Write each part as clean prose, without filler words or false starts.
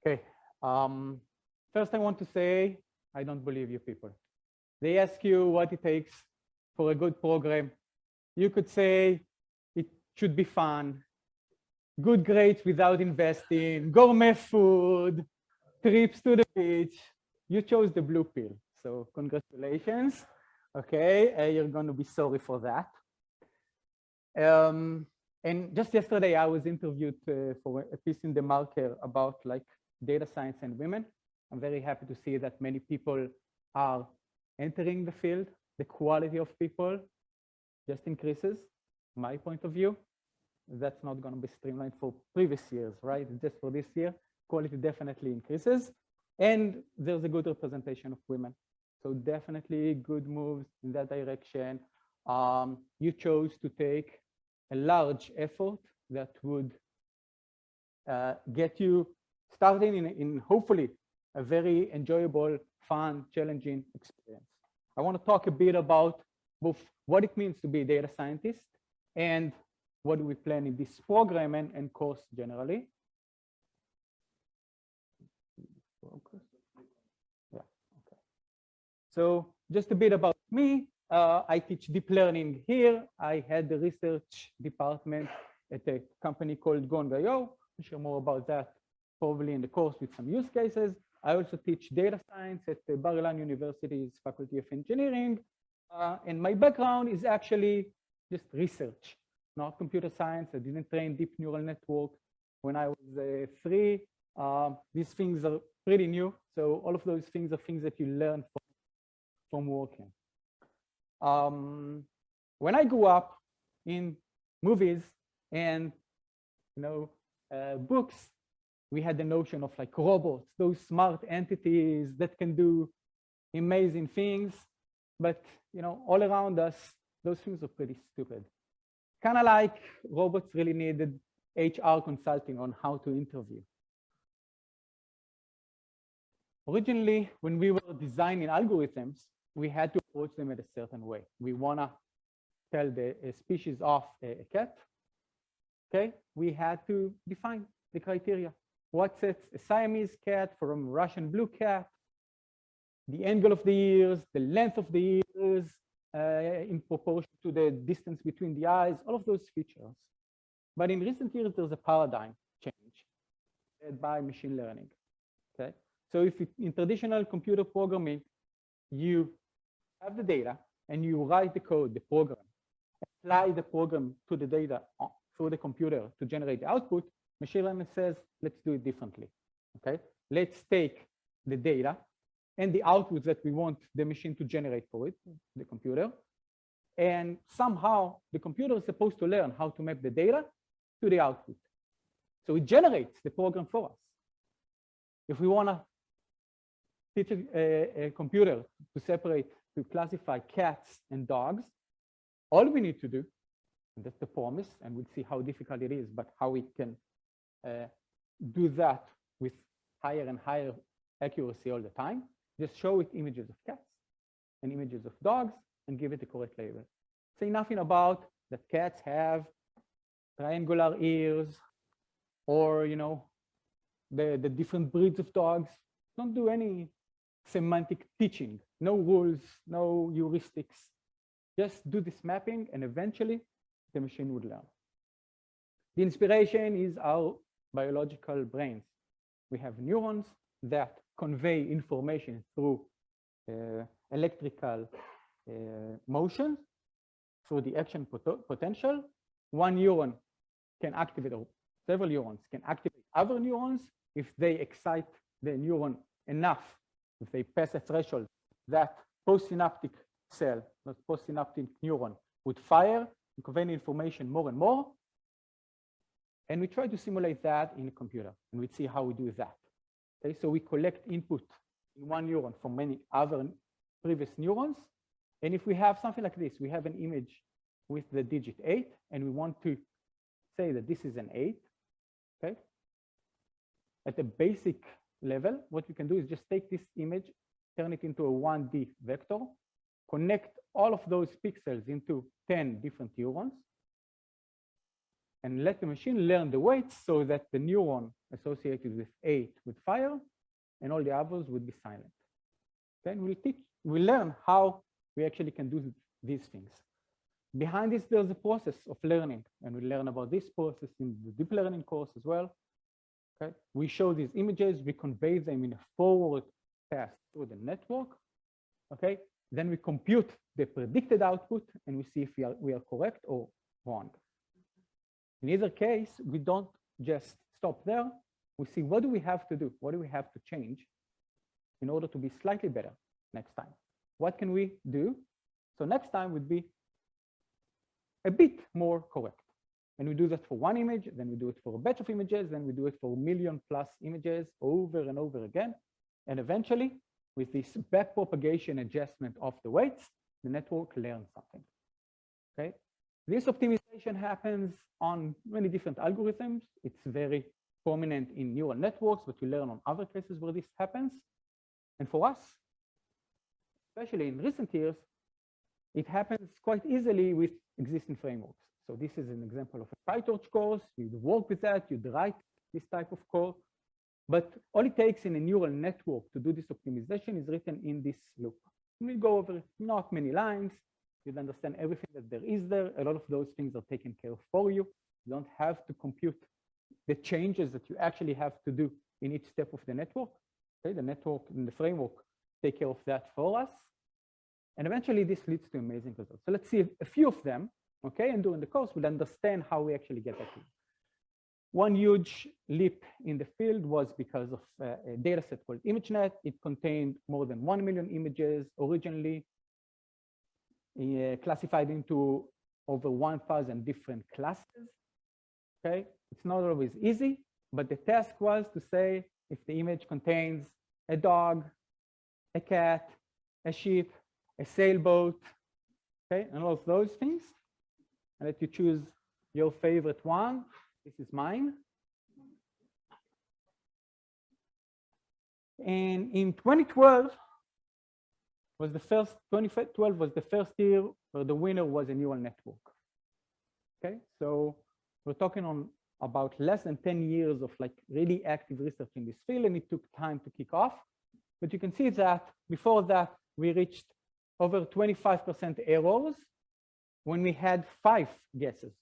Okay. First, I want to say, I don't believe you people. They ask you what it takes for a good program. You could say it should be fun, good grades without investing, gourmet food, trips to the beach. You chose the blue pill. So congratulations. Okay, you're going to be sorry for that. And just yesterday, I was interviewed for a piece in The Marker about like data science and women. I'm very happy to see that many people are entering the field. The quality of people just increases, my point of view. That's not going to be streamlined for previous years, right? Just for this year, quality definitely increases. And there's a good representation of women. So definitely good moves in that direction. You chose to take a large effort that would get you starting in hopefully a very enjoyable, fun, challenging experience. I want to talk a bit about both what it means to be a data scientist and what do we plan in this program and course generally. Yeah, okay. So just a bit about me. I teach deep learning here. I had the research department at a company called Gong.io. I'll share more about that probably in the course with some use cases. I also teach data science at the Bar-Ilan University's Faculty of Engineering. And my background is actually just research, not computer science. I didn't train deep neural network when I was 3. These things are pretty new. So all of those things are things that you learn from working. When I grew up in movies and books, we had the notion of like robots, those smart entities that can do amazing things. But all around us, those things are pretty stupid. Kind of like robots really needed HR consulting on how to interview. Originally, when we were designing algorithms, we had to approach them in a certain way. We want to tell the species of a cat. Okay, we had to define the criteria. What sets a Siamese cat from a Russian blue cat, the angle of the ears, the length of the ears in proportion to the distance between the eyes, all of those features. But in recent years, there's a paradigm change led by machine learning. Okay, so if in traditional computer programming, you have the data and you write the code, the program, apply the program to the data through the computer to generate the output, machine learning says, let's do it differently. Okay, let's take the data and the outputs that we want the machine to generate for it, the computer, and somehow the computer is supposed to learn how to map the data to the output. So it generates the program for us. If we want to teach a computer to classify cats and dogs, all we need to do, and that's the promise, and we'll see how difficult it is, but how we can do that with higher and higher accuracy all the time, just show it images of cats and images of dogs and give it the correct label. Say nothing about that cats have triangular ears or, the different breeds of dogs. Don't do any semantic teaching, no rules, no heuristics. Just do this mapping and eventually the machine would learn. The inspiration is our biological brains. We have neurons that convey information through electrical motion, through the action potential. One neuron can activate, or several neurons can activate other neurons if they excite the neuron enough, if they pass a threshold, that postsynaptic cell, that postsynaptic neuron would fire and convey information more and more. And we try to simulate that in a computer, and we see how we do that. Okay, so we collect input in one neuron from many other previous neurons. And if we have something like this, we have an image with the digit 8, and we want to say that this is an 8, okay? At the basic level, what you can do is just take this image, turn it into a 1D vector, connect all of those pixels into 10 different neurons, and let the machine learn the weights so that the neuron associated with 8 with fire, and all the others would be silent. Then we'll learn how we actually can do these things. Behind this, there's a process of learning, and we learn about this process in the deep learning course as well. Okay, we show these images, we convey them in a forward path through the network. Okay, then we compute the predicted output, and we see if we are correct or wrong. In either case, we don't just stop there. We see what do we have to do, what do we have to change in order to be slightly better next time. What can we do? So next time would be a bit more correct. And we do that for one image, then we do it for a batch of images, then we do it for 1 million+ images over and over again. And eventually, with this backpropagation adjustment of the weights, the network learns something. Okay. This optimization happens on many different algorithms. It's very prominent in neural networks, but we learn on other cases where this happens. And for us, especially in recent years, it happens quite easily with existing frameworks. So this is an example of a PyTorch course. You'd work with that, you'd write this type of code. But all it takes in a neural network to do this optimization is written in this loop. We'll go over not many lines. You'll understand everything that there is there. A lot of those things are taken care of for you. You don't have to compute the changes that you actually have to do in each step of the network. Okay, the network and the framework take care of that for us. And eventually this leads to amazing results. So let's see a few of them, okay? And during the course, we'll understand how we actually get that. One huge leap in the field was because of a data set called ImageNet. It contained more than 1 million images originally, classified into over 1,000 different classes, okay? It's not always easy, but the task was to say if the image contains a dog, a cat, a sheep, a sailboat, okay, and all of those things. And let you choose your favorite one. This is mine. And in 2012 was the first year where the winner was a neural network. Okay, so we're talking on about less than 10 years of like really active research in this field, and it took time to kick off. But you can see that before that, we reached over 25% errors when we had 5 guesses.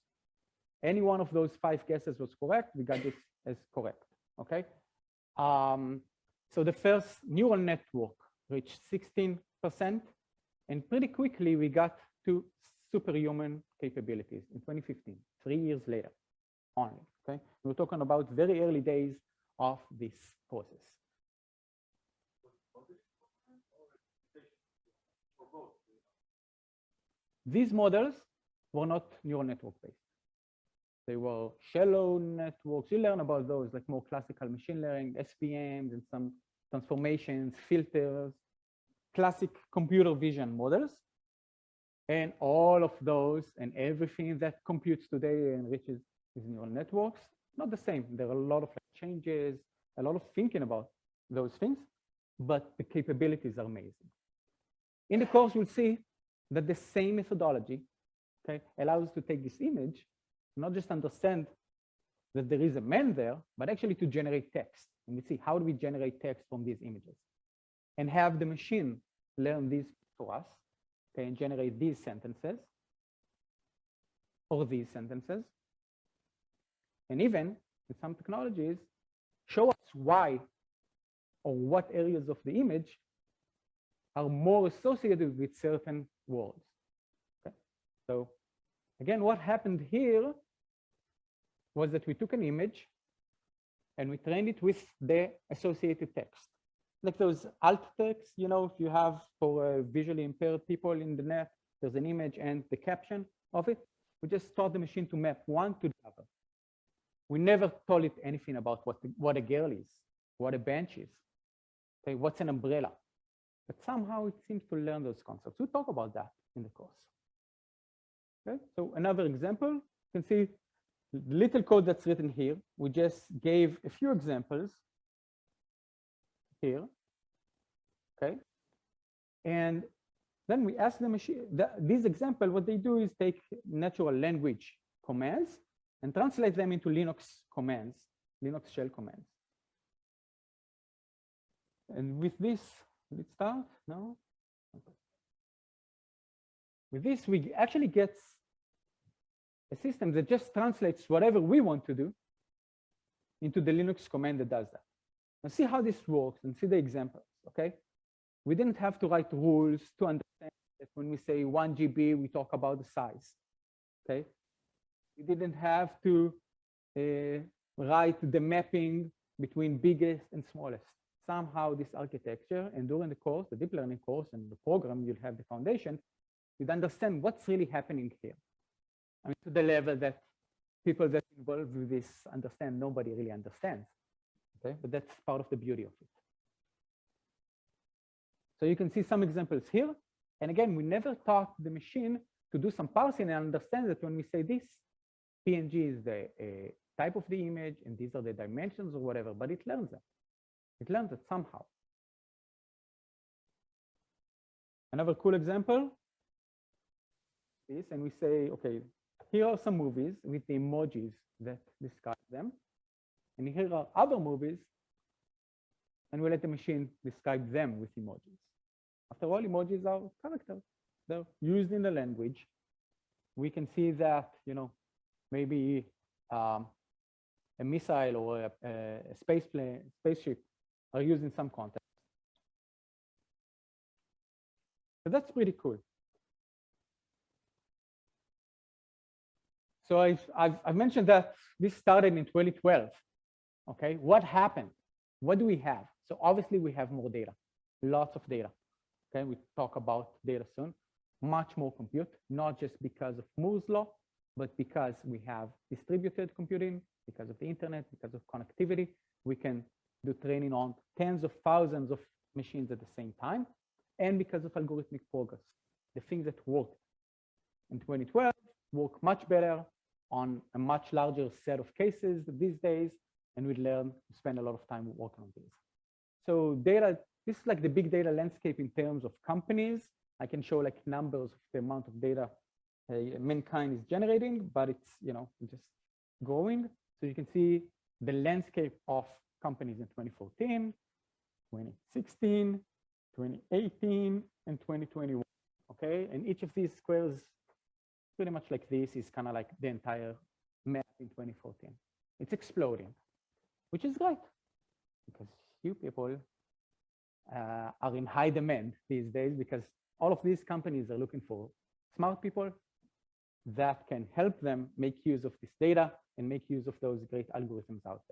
Any one of those 5 guesses was correct. We got this as correct, okay? So the first neural network reached 16%, and pretty quickly we got to superhuman capabilities in 2015, 3 years later only, okay? We're talking about very early days of this process. These models were not neural network based. They were shallow networks. You learn about those, like more classical machine learning, SVMs, and some transformations, filters, classic computer vision models. And all of those and everything that computes today and enriches these neural networks, not the same. There are a lot of changes, a lot of thinking about those things, but the capabilities are amazing. In the course, you'll see that the same methodology, okay, allows us to take this image, not just understand that there is a man there, but actually to generate text. And we see how do we generate text from these images, and have the machine learn these for us, okay, and generate these sentences or these sentences. And even with some technologies, show us why or what areas of the image are more associated with certain words. Okay? So again, what happened here was that we took an image and we trained it with the associated text. Like those alt text, you know, if you have for visually impaired people in the net, there's an image and the caption of it. We just taught the machine to map one to the other. We never told it anything about what a girl is, what a bench is, okay, what's an umbrella. But somehow it seems to learn those concepts. We'll talk about that in the course. Okay, so another example, you can see the little code that's written here. We just gave a few examples here, okay? And then we ask the machine, this example, what they do is take natural language commands and translate them into Linux commands Linux shell commands. And with this, let's start now. Okay. With this, we actually get a system that just translates whatever we want to do into the Linux command that does that. Now see how this works and see the examples, okay? We didn't have to write rules to understand that when we say 1 GB, we talk about the size, okay? We didn't have to write the mapping between biggest and smallest. Somehow this architecture, and during the course, the deep learning course and the program, you'll have the foundation, you'd understand what's really happening here. I mean, to the level that people that are involved with this understand, nobody really understands, okay? But that's part of the beauty of it. So you can see some examples here. And again, we never taught the machine to do some parsing and understand that when we say this, PNG is the type of the image, and these are the dimensions or whatever, but it learns that. It learns it somehow. Another cool example is, and we say, okay, here are some movies with the emojis that describe them. And here are other movies, and we let the machine describe them with emojis. After all, emojis are characters. They're used in the language. We can see that, you know, maybe a missile or a spaceship are used in some context. So that's pretty cool. So I've mentioned that this started in 2012. Okay, what happened? What do we have? So obviously we have more data, lots of data. Okay, we talk about data soon. Much more compute, not just because of Moore's law, but because we have distributed computing, because of the internet, because of connectivity. We can do training on tens of thousands of machines at the same time, and because of algorithmic progress. The things that worked in 2012 work much better on a much larger set of cases these days, and we learn to spend a lot of time working on these. So data, this is like the big data landscape in terms of companies. I can show like numbers of the amount of data mankind is generating, but it's, you know, just growing. So you can see the landscape of companies in 2014, 2016, 2018, and 2021. Okay, and each of these squares, pretty much like this, is kind of like the entire map in 2014. It's exploding, which is great because you people are in high demand these days, because all of these companies are looking for smart people that can help them make use of this data and make use of those great algorithms out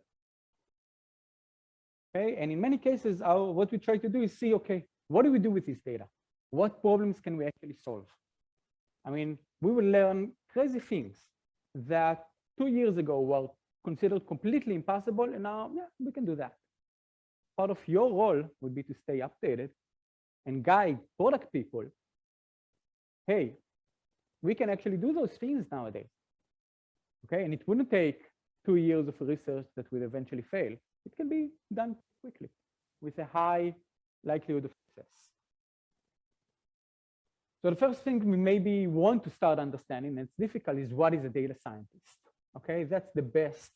there. Okay, and in many cases, what we try to do is see, okay, what do we do with this data? What problems can we actually solve? I mean, we will learn crazy things that 2 years ago were considered completely impossible, and now, yeah, we can do that. Part of your role would be to stay updated and guide product people. Hey, we can actually do those things nowadays. Okay, and it wouldn't take 2 years of research that will eventually fail. It can be done quickly with a high likelihood of success. So the first thing we maybe want to start understanding, and it's difficult, is what is a data scientist? Okay, that's the best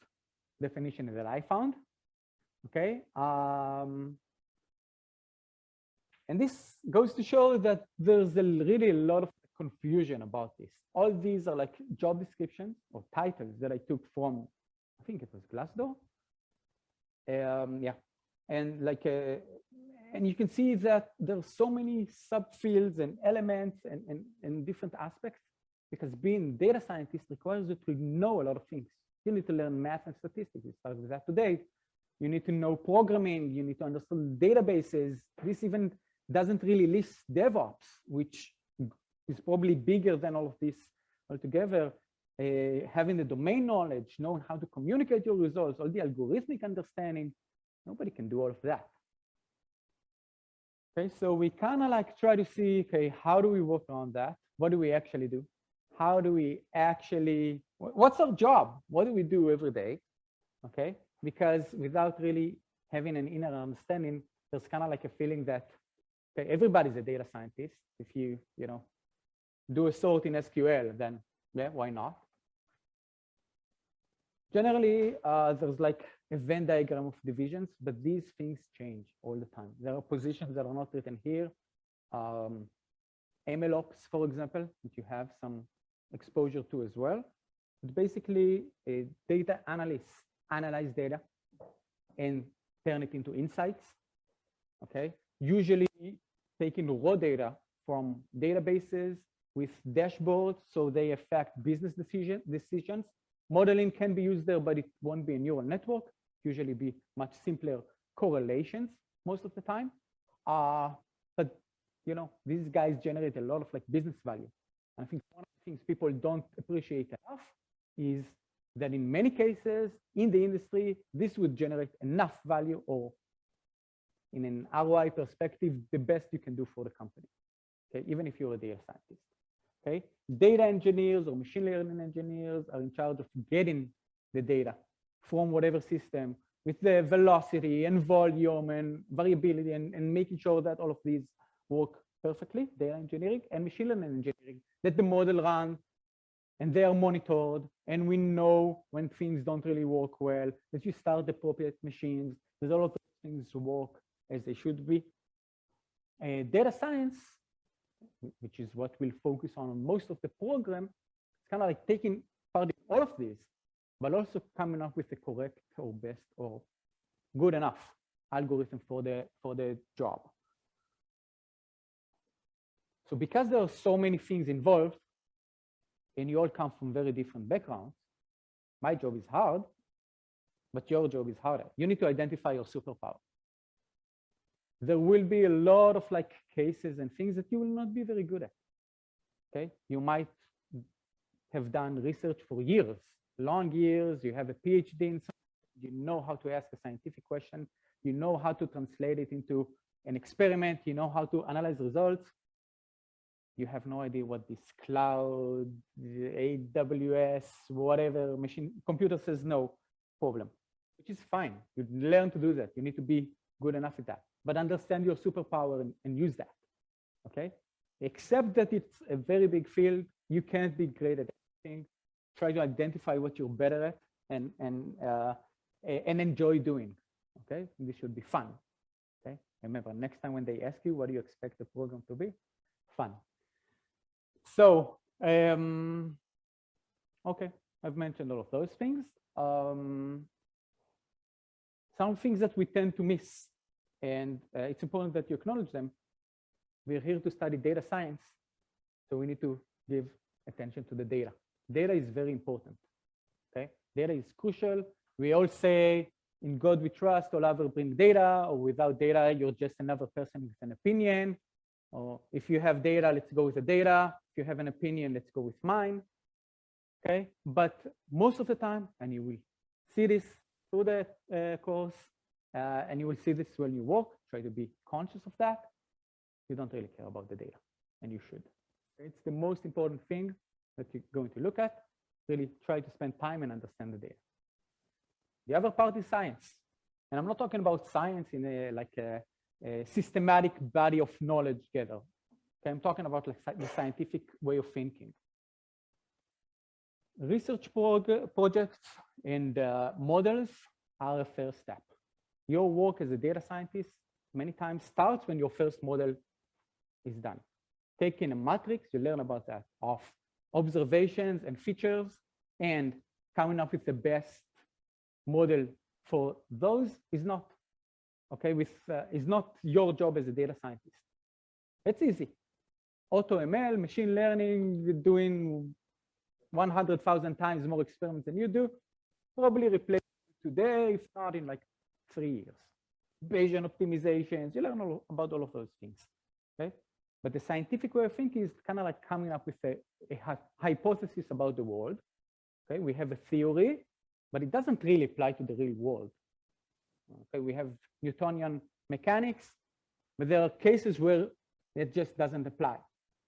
definition that I found. Okay, and this goes to show that there's really a lot of confusion about this. All these are like job descriptions or titles that I took from, I think it was Glassdoor. Yeah, and like, and you can see that there's so many subfields and elements and different aspects, because being data scientist requires you to know a lot of things. You need to learn math and statistics. We started with that today. You need to know programming. You need to understand databases. This even doesn't really list DevOps, which is probably bigger than all of this altogether. Having the domain knowledge, knowing how to communicate your results, all the algorithmic understanding, nobody can do all of that. Okay, so we kind of like try to see, okay, how do we work on that? What do we actually do? How do we actually, what's our job? What do we do every day? Okay, because without really having an inner understanding, there's kind of like a feeling that, okay, everybody's a data scientist. If you know, do a sort in SQL, then yeah, why not? Generally, there's like a Venn diagram of divisions, but these things change all the time. There are positions that are not written here. MLOps, for example, that you have some exposure to as well. But basically, data analysts analyze data and turn it into insights. Okay, usually taking raw data from databases with dashboards, so they affect business decisions. Modeling can be used there, but it won't be a neural network. Usually be much simpler correlations most of the time. But you know, these guys generate a lot of like business value. And I think one of the things people don't appreciate enough is that in many cases in the industry, this would generate enough value, or in an ROI perspective, the best you can do for the company. Okay, even if you're a data scientist. Okay, data engineers or machine learning engineers are in charge of getting the data from whatever system with the velocity and volume and variability, and making sure that all of these work perfectly. Data engineering and machine learning engineering, that the model runs and they are monitored, and we know when things don't really work well, that you start the appropriate machines, that all of those things work as they should be. Data science, which is what we'll focus on most of the program, it's kind of like taking part in all of these, but also coming up with the correct or best or good enough algorithm for the job. So because there are so many things involved, and you all come from very different backgrounds, my job is hard, but your job is harder. You need to identify your superpower. There will be a lot of like cases and things that you will not be very good at. Okay, you might have done research for years, long years. You have a PhD in something. You know how to ask a scientific question. You know how to translate it into an experiment. You know how to analyze results. You have no idea what this cloud, AWS, whatever computer says no problem, which is fine. You learn to do that. You need to be good enough at that, but understand your superpower and use that. Okay, except that it's a very big field. You can't be great at everything. Try to identify what you're better at and enjoy doing. Okay, this should be fun. Okay, remember, next time when they ask you what do you expect the program to be, fun. So okay, I've mentioned all of those things. Some things that we tend to miss, and it's important that you acknowledge them. We're here to study data science, so we need to give attention to the data. Data is very important. Okay, data is crucial. We all say, in God we trust, all other bring data, or without data, you're just another person with an opinion. Or if you have data, let's go with the data. If you have an opinion, let's go with mine. Okay, but most of the time, and you will see this through the course, and you will see this when you work, try to be conscious of that. You don't really care about the data, and you should. It's the most important thing that you're going to look at. Really try to spend time and understand the data. The other part is science. And I'm not talking about science in a systematic body of knowledge gather. Okay, I'm talking about like the scientific way of thinking. Research projects and models are a first step. Your work as a data scientist many times starts when your first model is done. Taking a matrix, you learn about that, of observations and features, and coming up with the best model for those is not, okay, is not your job as a data scientist. It's easy. AutoML, machine learning, doing 100,000 times more experiments than you do, probably replace today, if not in like 3 years. Bayesian optimizations, you learn about all of those things, okay? But the scientific way of thinking is kind of like coming up with a hypothesis about the world, okay? We have a theory, but it doesn't really apply to the real world. Okay, we have Newtonian mechanics, but there are cases where it just doesn't apply.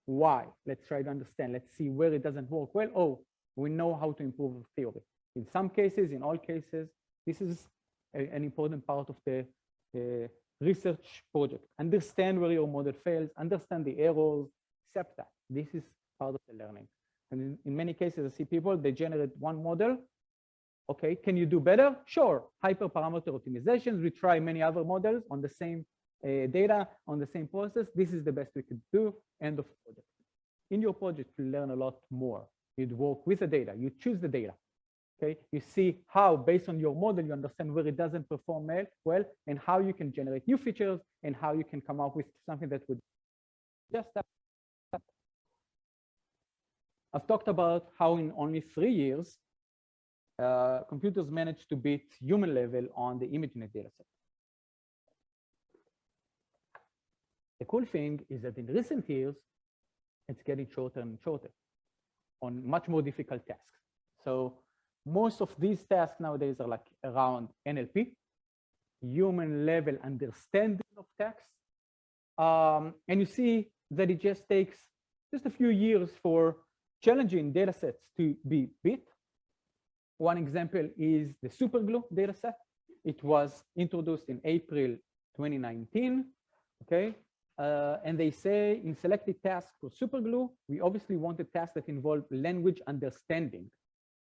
Why? Let's try to understand. Let's see where it doesn't work well. Oh, we know how to improve the theory. In some cases, in all cases, this is an important part of the research project. Understand where your model fails, understand the errors, accept that. This is part of the learning. And in many cases, I see people, they generate one model, Okay, can you do better? Sure. Hyperparameter optimizations. We try many other models on the same data, on the same process. This is the best we could do. End of project. In your project, you learn a lot more. You'd work with the data. You choose the data. Okay, you see how, based on your model, you understand where it doesn't perform well, and how you can generate new features, and how you can come up with something that would just that. I've talked about how in only 3 years, computers managed to beat human level on the ImageNet dataset. The cool thing is that in recent years, it's getting shorter and shorter on much more difficult tasks. So most of these tasks nowadays are like around NLP, human level understanding of text. And you see that it just takes just a few years for challenging data sets to be beat. One example is the superglue dataset. It was introduced in April 2019, okay? And they say in selected tasks for superglue, we obviously wanted tasks that involve language understanding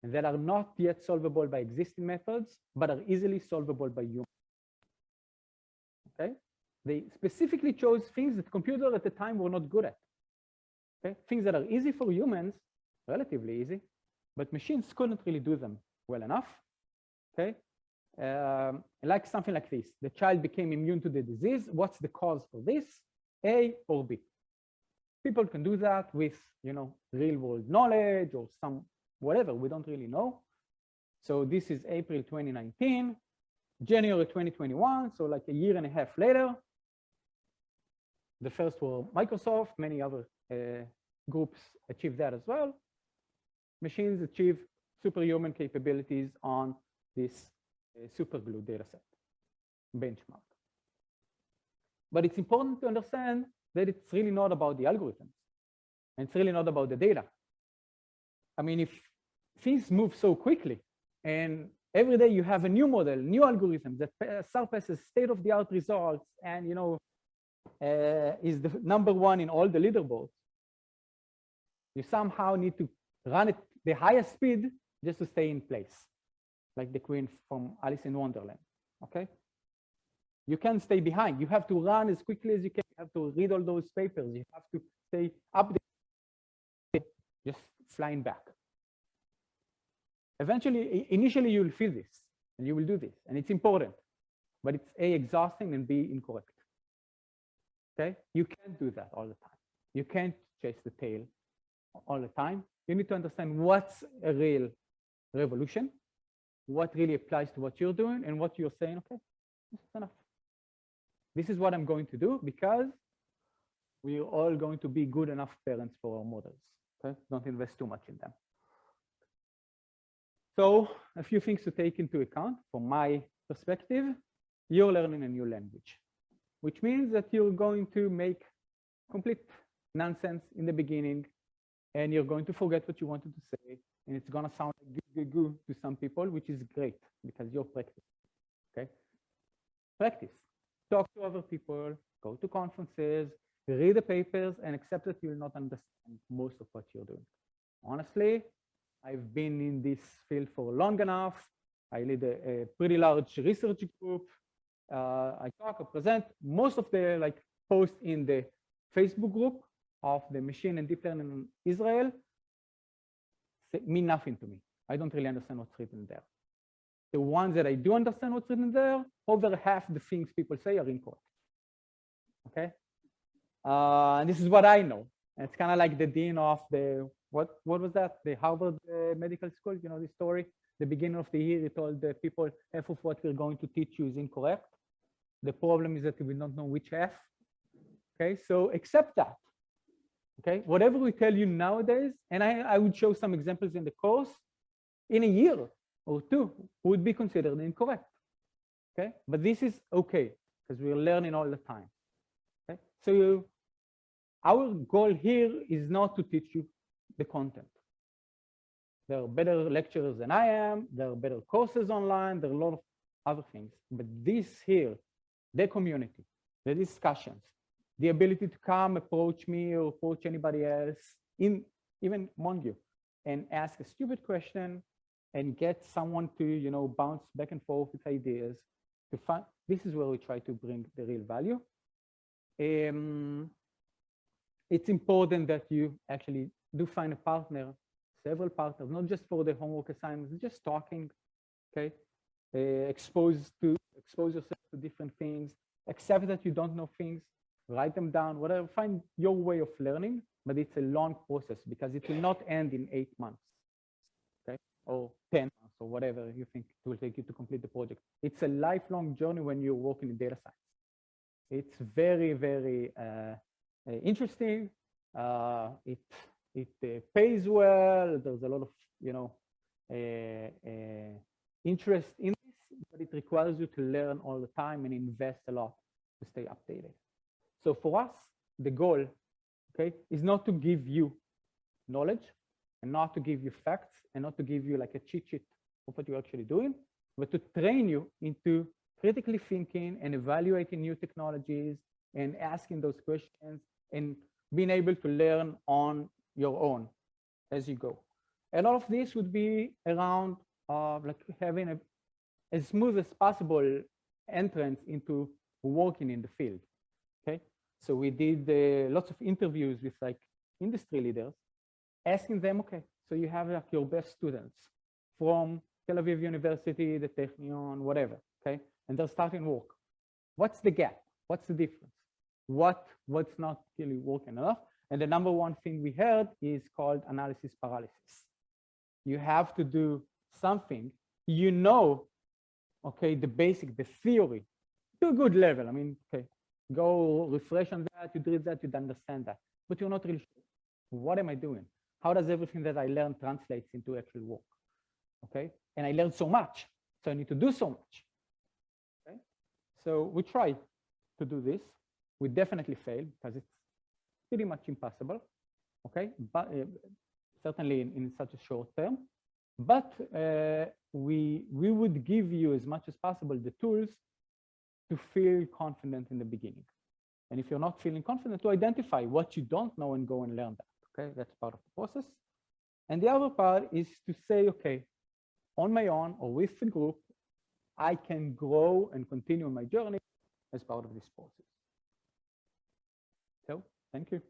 and that are not yet solvable by existing methods, but are easily solvable by humans. Okay? They specifically chose things that computers at the time were not good at. Okay? Things that are easy for humans, relatively easy, but machines couldn't really do them well enough. Okay? Like something like this. The child became immune to the disease. What's the cause for this? A or B? People can do that with, real world knowledge or some whatever, we don't really know. So this is April 2019, January 2021, so like a year and a half later. The first were Microsoft, many other groups achieved that as well. Machines achieve superhuman capabilities on this superglue dataset benchmark. But it's important to understand that it's really not about the algorithms, and it's really not about the data. I mean, if things move so quickly, and every day you have a new model, new algorithm that surpasses state-of-the-art results, and is the #1 in all the leaderboards, you somehow need to run at the highest speed just to stay in place, like the queen from Alice in Wonderland. Okay, you can't stay behind. You have to run as quickly as you can. You have to read all those papers. You have to stay updated, just flying back. Eventually, initially, you'll feel this, and you will do this, and it's important, but it's A, exhausting, and B, incorrect. Okay, you can't do that all the time. You can't chase the tail all the time. You need to understand what's a real revolution, what really applies to what you're doing, and what you're saying, okay, this is enough. This is what I'm going to do because we're all going to be good enough parents for our models. Okay, don't invest too much in them. So a few things to take into account from my perspective. You're learning a new language, which means that you're going to make complete nonsense in the beginning, and you're going to forget what you wanted to say, and it's going to sound like goo to some people, which is great because you're practicing. Okay, practice. Talk to other people, go to conferences, read the papers, and accept that you'll not understand most of what you're doing. Honestly, I've been in this field for long enough. I lead a pretty large research group. I talk, I present. Most of the posts in the Facebook group of the machine and deep learning in Israel mean nothing to me. I don't really understand what's written there. The ones that I do understand what's written there, over half the things people say are incorrect. Okay, and this is what I know. And it's kind of like the dean of the what was that? The Harvard Medical School. You know the story. The beginning of the year, he told the people half of what we're going to teach you is incorrect. The problem is that we don't know which half. Okay, so accept that. Okay, whatever we tell you nowadays, and I would show some examples in the course, in a year or two would be considered incorrect. Okay, but this is okay because we're learning all the time. Okay, so our goal here is not to teach you the content. There are better lecturers than I am. There are better courses online. There are a lot of other things. But this here, the community, the discussions, the ability to come, approach me or approach anybody else, even among you, and ask a stupid question and get someone to, you know, bounce back and forth with ideas to find. This is where we try to bring the real value. It's important that you actually do find a partner, several partners, not just for the homework assignments, just talking, okay? Expose yourself to different things, accept that you don't know things, write them down, whatever, find your way of learning, but it's a long process because it will not end in 8 months, okay? Or 10 months or whatever you think it will take you to complete the project. It's a lifelong journey when you're working in data science. It's very, very interesting. It pays well. There's a lot of, you know, interest in this, but it requires you to learn all the time and invest a lot to stay updated. So for us, the goal, okay, is not to give you knowledge and not to give you facts and not to give you like a cheat sheet of what you're actually doing, but to train you into critically thinking and evaluating new technologies and asking those questions and being able to learn on your own as you go. And all of this would be around like having as smooth as possible entrance into working in the field, okay? So we did lots of interviews with like industry leaders, asking them, okay, so you have like your best students from Tel Aviv University, the Technion, whatever, okay? And they're starting work. What's the gap? What's the difference? What's not really working enough? And the number one thing we heard is called analysis paralysis. You have to do something, you know, okay, the basic, the theory, to a good level. I mean, okay, go refresh on that, you read that, you understand that, but you're not really sure. What am I doing? How does everything that I learned translates into actual work? Okay, and I learned so much, so I need to do so much. Okay, so we try to do this. We definitely fail because it's pretty much impossible. Okay, but certainly in such a short term. But we would give you as much as possible the tools to feel confident in the beginning. And if you're not feeling confident, to identify what you don't know and go and learn that. Okay, that's part of the process. And the other part is to say, okay, on my own or with the group, I can grow and continue my journey as part of this process. So, thank you.